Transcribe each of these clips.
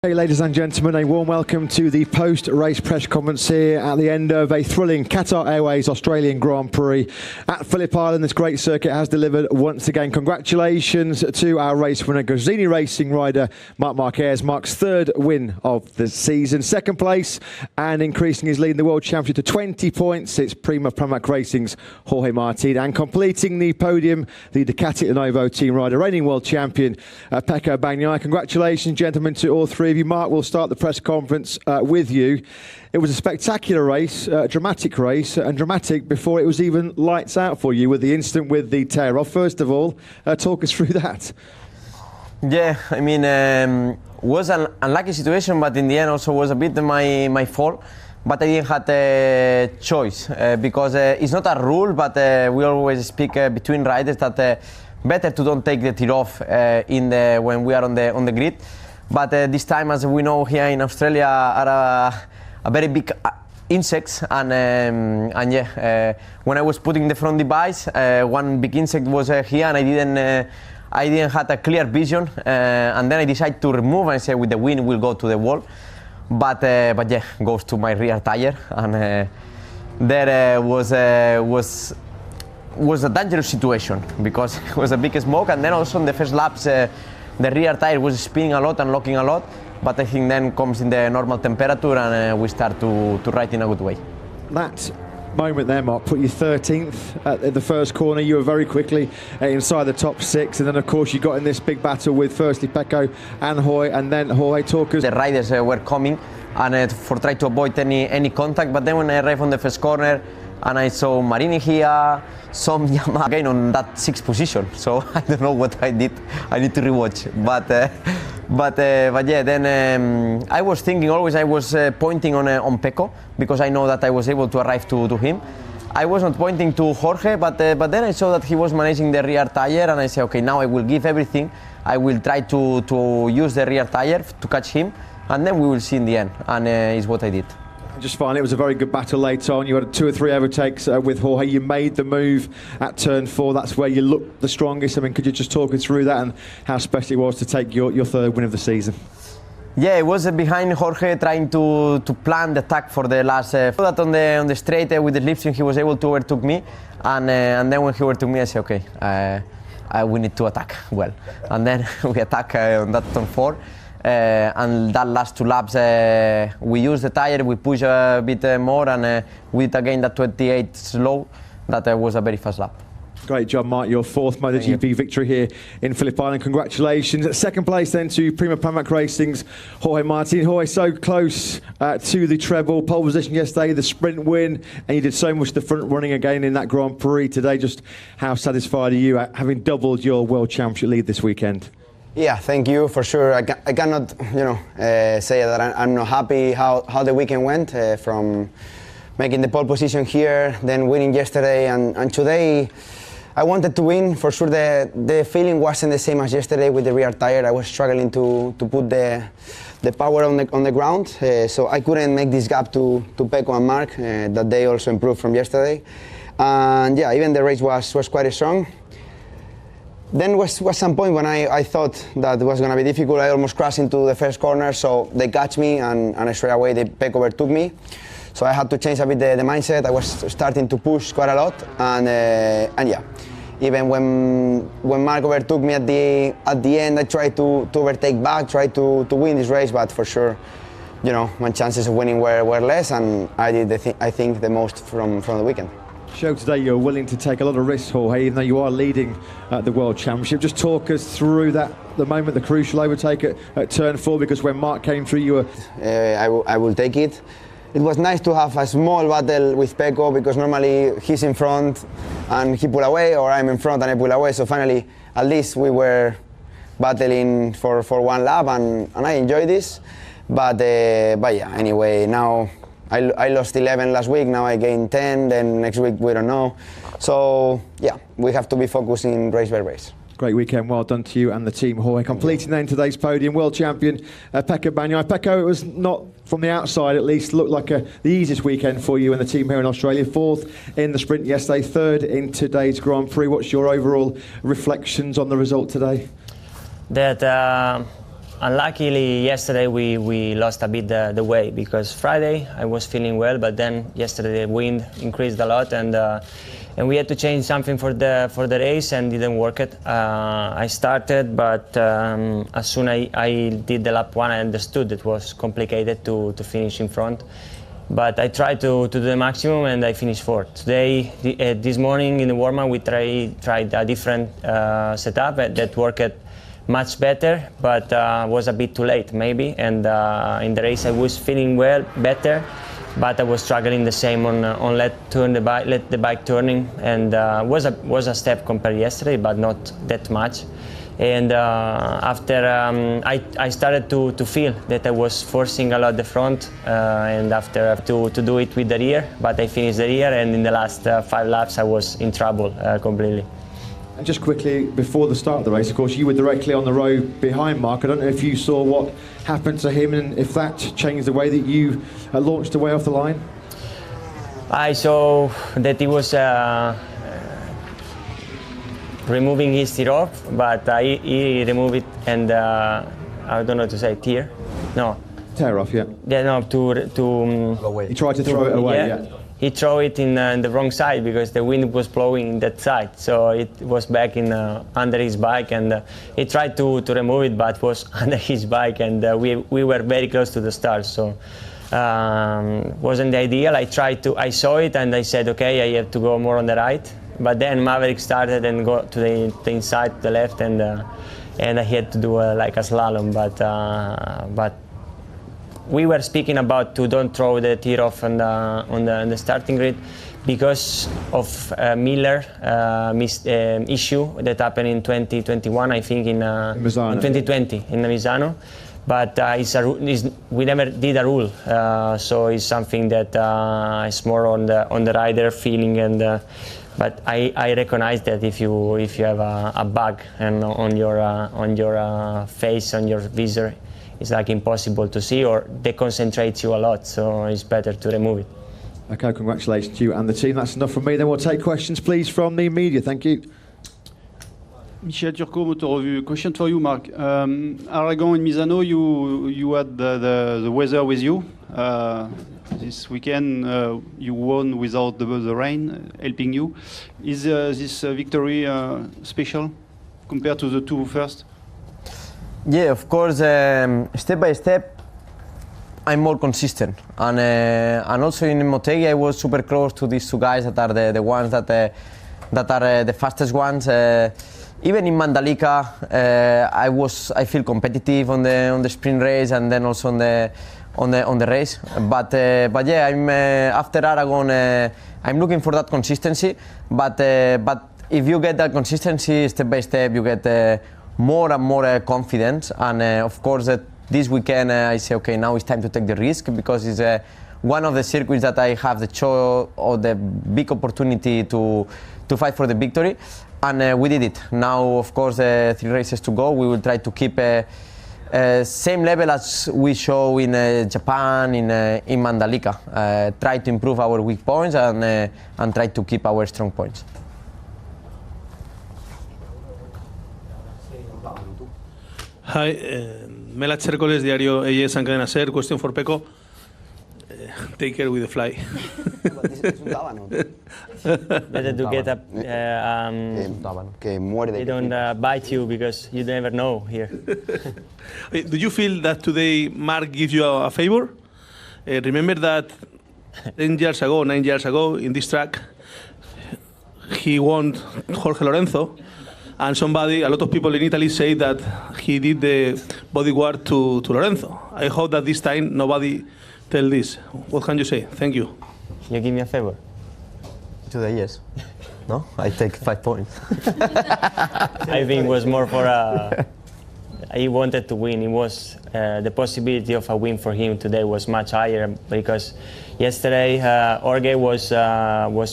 Hey ladies and gentlemen, a warm welcome to the post-race press conference here at the end of a thrilling Qatar Airways Australian Grand Prix at Phlip Island. This great circuit has delivered once again. Congratulations to our race winner, Gresini Racing rider Marc Marquez. Marc's third win of the season, second place, and increasing his lead in the World Championship to 20 points. It's Prima Pramac Racing's Jorge Martin, and completing the podium, the Ducati Lenovo team rider, reigning world champion Pecco Bagnaia. Congratulations, gentlemen, to all three of you. Marc, we'll start the press conference with you. It was a spectacular race, dramatic race, and dramatic before it was even lights out for you with the incident with the tear-off. First of all, talk us through that. Yeah, I mean, was an unlucky situation, but in the end also was a bit my fault. But I didn't have a choice because it's not a rule, but we always speak between riders that better to don't take the tear-off when we are on the grid. But this time, as we know here in Australia, are a very big insects, and yeah, when I was putting the front device, one big insect was here, and I didn't have a clear vision, and then I decided to remove, and I said with the wind will go to the wall, but yeah, goes to my rear tire, and there was a dangerous situation because it was a big smoke, and then also in the first laps. The rear tire was spinning a lot and locking a lot, but I think then comes in the normal temperature and we start to ride in a good way. That moment there, Marc, put you 13th at the first corner. You were very quickly inside the top six, and then of course you got in this big battle with firstly Pecco and Jorge, and then Jorge. Talk us. The riders were coming and for try to avoid any contact, but then when I arrived on the first corner and I saw Marini here, some Yamaha again on that sixth position, so I don't know what I did. I need to rewatch, but yeah. Then I was thinking always. I was pointing on Pecco because I know that I was able to arrive to him. I was not pointing to Jorge, but then I saw that he was managing the rear tire, and I said, okay, now I will give everything. I will try to use the rear tire to catch him, and then we will see in the end. And is what I did. Just finally, it was a very good battle later on. You had 2 or 3 overtakes with Jorge. You made the move at turn 4. That's where you looked the strongest. I mean, could you just talk us through that and how special it was to take your third win of the season? Yeah, it was behind Jorge trying to plan the attack for the last. That on the straight with the slipstream, he was able to overtake me, and then when he overtook me, I said, okay, we need to attack well, and then we attack on that turn 4. And that last 2 laps, we used the tire, we pushed a bit more, and we did again that 28 slow. That was a very fast lap. Great job, Marc. Your 4th MotoGP victory here in Phlip Island. Congratulations. Second place then to Prima Pramac Racing's Jorge Martin. Jorge, so close to the treble. Pole position yesterday, the sprint win, and you did so much the front running again in that Grand Prix today. Just how satisfied are you at having doubled your World Championship lead this weekend? Yeah, thank you for sure. I cannot, say that I'm not happy how the weekend went from making the pole position here, then winning yesterday, and today I wanted to win for sure. The feeling wasn't the same as yesterday with the rear tire. I was struggling to put the power on the ground, so I couldn't make this gap to Pecco and Marc that they also improved from yesterday, and yeah, even the race was quite strong. Then was some point when I thought that it was going to be difficult. I almost crashed into the first corner, so they catch me, and straight away the Pecco overtook me. So I had to change a bit the mindset. I was starting to push quite a lot, and yeah, even when Marc overtook me at the end, I tried to overtake back, tried to win this race, but for sure, my chances of winning were less, and I did I think the most from the weekend. Show today you're willing to take a lot of risks, Jorge, even though you are leading the World Championship. Just talk us through the moment, the crucial overtake at turn 4, because when Marc came through, you were... I will take it. It was nice to have a small battle with Pecco, because normally he's in front and he pull away, or I'm in front and I pull away. So finally, at least we were battling for 1 lap, and I enjoyed this. But yeah, anyway, now I lost 11 last week, now I gained 10, then next week we don't know. So yeah, we have to be focusing race by race. Great weekend, well done to you and the team, Jorge. Completing then today's podium, world champion Pecco Bagnaia. Pecco, it was not, from the outside at least, looked like the easiest weekend for you and the team here in Australia. 4th in the sprint yesterday, 3rd in today's Grand Prix. What's your overall reflections on the result today? That unluckily, yesterday we lost a bit the way, because Friday I was feeling well, but then yesterday the wind increased a lot, and we had to change something for the race, and didn't work it. I started, but as soon I did the lap 1, I understood it was complicated to finish in front. But I tried to do the maximum, and I finished 4th. Today, this morning in the warm-up, we tried a different setup that worked much better, but was a bit too late maybe. And in the race, I was feeling better, but I was struggling the same on let the bike turning, and was a step compared to yesterday, but not that much. And after I started to feel that I was forcing a lot the front, and after to do it with the rear, but I finished the rear, and in the last 5 laps I was in trouble completely. And just quickly, before the start of the race, of course, you were directly on the row behind Mark. I don't know if you saw what happened to him, and if that changed the way that you launched away off the line. I saw that he was removing his tear off, but he removed it, and I don't know to say tear. No. Tear off, yeah. Yeah, no, He tried to throw it away, yeah. He threw it in the wrong side, because the wind was blowing in that side, so it was back in under his bike, and he tried to remove it, but it was under his bike, and we were very close to the start, so wasn't ideal. I saw it, and I said, okay, I have to go more on the right. But then Maverick started and go to the inside, to the left, and I had to do like a slalom. But we were speaking about to don't throw the tear off on the starting grid, because of Miller issue that happened in 2021, I think in 2020 in Misano. But we never did a rule, so it's something that is more on the rider feeling, and. But I recognize that if you have a bug and on your face, on your visor, it's like impossible to see, or deconcentrates you a lot. So it's better to remove it. Okay, congratulations to you and the team. That's enough from me. Then we'll take questions, please, from the media. Thank you. Michel Turcot, Motor Revue. Question for you, Mark. Aragon and Misano, you had the weather with you. This weekend you won without the rain helping you. Is this victory special compared to the 2 first? Yeah, of course. Step by step, I'm more consistent, and also in Motegi I was super close to these 2 guys that are the ones that are the fastest ones. Even in Mandalika, I feel competitive on the sprint race, and then also on the race. But yeah, I'm after Aragon. I'm looking for that consistency. But if you get that consistency step by step, you get more and more confidence. And of course, this weekend I say, okay, now it's time to take the risk, because it's one of the circuits that I have the choice or the big opportunity to fight for the victory. And we did it. Now, of course, 3 races to go. We will try to keep same level as we show in Japan, in Mandalika. Try to improve our weak points and try to keep our strong points. Hi, Mela Chercoles, Diario AES and Cadena SER. Question for Pecco. Take care with the fly. Better to get up. They don't bite you, because you never know here. Do you feel that today Mark gives you a favor? Remember that 9 years ago, in this track, he won Jorge Lorenzo, and a lot of people in Italy say that he did the bodyguard to Lorenzo. I hope that this time nobody tell this. What can you say? Thank you. You give me a favor. Today, yes. No, I take 5 points. I think it was more for he wanted to win. It was the possibility of a win for him today was much higher, because yesterday Jorge was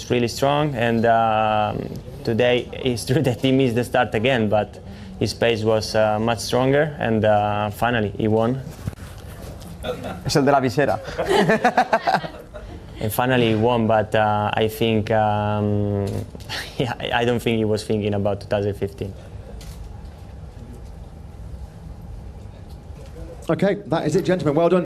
really strong, and today it's true that he missed the start again, but his pace was much stronger, and finally he won. Es el de la visera. And finally he won, but I think yeah, I don't think he was thinking about 2015. Okay, that is it, gentlemen. Well done.